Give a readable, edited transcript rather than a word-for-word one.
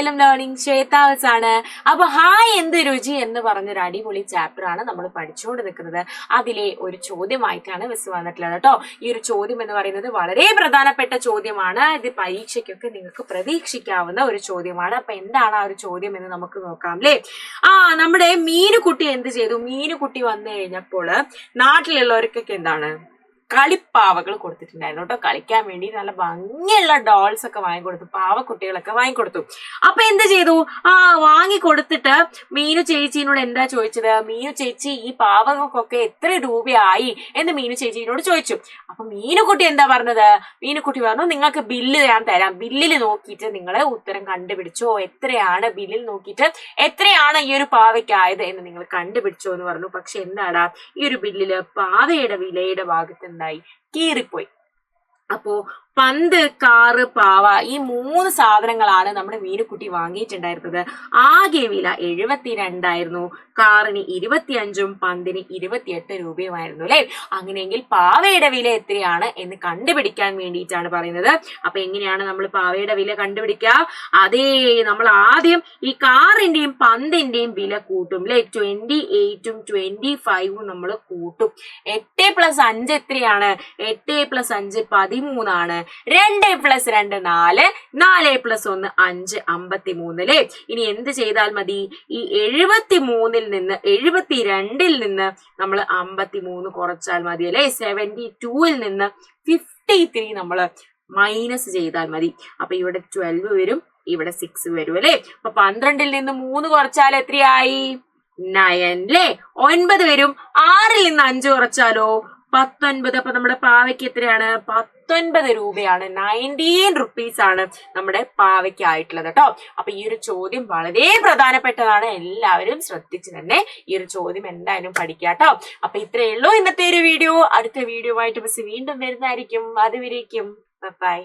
Xylem learning ശ്വേതാവസ് ആണ്. അപ്പൊ hi എന്ത് രുചി എന്ന് പറഞ്ഞൊരു അടിപൊളി ചാപ്റ്റർ ആണ് നമ്മൾ പഠിച്ചുകൊണ്ട് നിൽക്കുന്നത്. അതിലെ ഒരു ചോദ്യമായിട്ടാണ് മിസ് വന്നിട്ടുള്ളത് കേട്ടോ. ഈ ഒരു ചോദ്യം എന്ന് പറയുന്നത് വളരെ പ്രധാനപ്പെട്ട ചോദ്യമാണ്. ഇത് പരീക്ഷയ്ക്കൊക്കെ നിങ്ങൾക്ക് പ്രതീക്ഷിക്കാവുന്ന ഒരു ചോദ്യമാണ്. അപ്പൊ എന്താണ് ആ ഒരു ചോദ്യം എന്ന് നമുക്ക് നോക്കാം അല്ലേ. നമ്മുടെ മീനുകുട്ടി എന്ത് ചെയ്തു? മീനുകുട്ടി വന്നു കഴിഞ്ഞപ്പോൾ നാട്ടിലുള്ളവർക്കൊക്കെ എന്താണ് കളിപ്പാവകൾ കൊടുത്തിട്ടുണ്ടായിരുന്നു കേട്ടോ. കളിക്കാൻ വേണ്ടി നല്ല ഭംഗിയുള്ള ഡോൾസ് ഒക്കെ വാങ്ങിക്കൊടുത്തു, പാവക്കുട്ടികളൊക്കെ വാങ്ങിക്കൊടുത്തു. അപ്പൊ എന്ത് ചെയ്തു? വാങ്ങിക്കൊടുത്തിട്ട് മീനു ചേച്ചീനോട് എന്താ ചോദിച്ചത്? മീനു ചേച്ചി ഈ പാവകൾക്കൊക്കെ എത്ര രൂപയായി എന്ന് മീനു ചേച്ചീനോട് ചോദിച്ചു. അപ്പൊ മീനുകുട്ടി എന്താ പറഞ്ഞത്? മീനുകുട്ടി പറഞ്ഞു, നിങ്ങൾക്ക് ബില്ല് ഞാൻ തരാം, ബില്ലിൽ നോക്കിയിട്ട് നിങ്ങൾ ഉത്തരം കണ്ടുപിടിച്ചോ, എത്രയാണ് ബില്ലിൽ നോക്കിയിട്ട് എത്രയാണ് ഈ ഒരു പാവയ്ക്കായത് എന്ന് നിങ്ങൾ കണ്ടുപിടിച്ചോ എന്ന് പറഞ്ഞു. പക്ഷെ എന്താടാ, ഈ ഒരു ബില്ലില് പാവയുടെ വിലയുടെ ഭാഗത്ത് കീറിപ്പോയി. അപ്പോ പന്ത്, കാറ്, പാവ ഈ 3 സാധനങ്ങളാണ് നമ്മുടെ മീനുകുട്ടി വാങ്ങിയിട്ടുണ്ടായിരുന്നത്. ആകെ വില 72 കാറിന് 25 പന്തിന് 28 രൂപയുമായിരുന്നു അല്ലെ. അങ്ങനെയെങ്കിൽ പാവയുടെ വില എത്രയാണ് എന്ന് കണ്ടുപിടിക്കാൻ വേണ്ടിയിട്ടാണ് പറയുന്നത്. അപ്പൊ എങ്ങനെയാണ് നമ്മൾ പാവയുടെ വില കണ്ടുപിടിക്കുക? അതേ, നമ്മൾ ആദ്യം ഈ കാറിന്റെയും പന്തിന്റെയും വില കൂട്ടും അല്ലെ. 28ഉം 25ഉം നമ്മൾ കൂട്ടും. 8 + 5 എത്രയാണ്? 8 + 5 13 2 + 2 4, 4 + 1 5, 53 അല്ലെ. ഇനി എന്ത് ചെയ്താൽ മതി? ഈ 72ൽ നിന്ന് നമ്മൾ 53 കുറച്ചാൽ മതി അല്ലെ. 72ൽ നിന്ന് 53 നമ്മൾ മൈനസ് ചെയ്താൽ മതി. അപ്പൊ ഇവിടെ 12 വരും, ഇവിടെ 6 വരും അല്ലെ. അപ്പൊ 12ൽ നിന്ന് 3 കുറച്ചാൽ എത്രയായി? 9 അല്ലെ. 9 വരും. 6ൽ നിന്ന് 5 കുറച്ചാലോ? 19. അപ്പൊ നമ്മുടെ പാവയ്ക്ക് എത്രയാണ്? 19 രൂപയാണ്. 19 റുപ്പീസ് ആണ് നമ്മുടെ പാവയ്ക്ക് ആയിട്ടുള്ളത് കേട്ടോ. അപ്പൊ ഈ ഒരു ചോദ്യം വളരെ പ്രധാനപ്പെട്ടതാണ്. എല്ലാവരും ശ്രദ്ധിച്ച് തന്നെ ഈ ഒരു ചോദ്യം എന്തായാലും പഠിക്കുക കേട്ടോ. അപ്പൊ ഇത്രയേ ഉള്ളൂ ഇന്നത്തെ ഒരു വീഡിയോ. അടുത്ത വീഡിയോ ആയിട്ട് മിസ് വീണ്ടും വരുന്നതായിരിക്കും. അതുവരേക്കും ബൈ.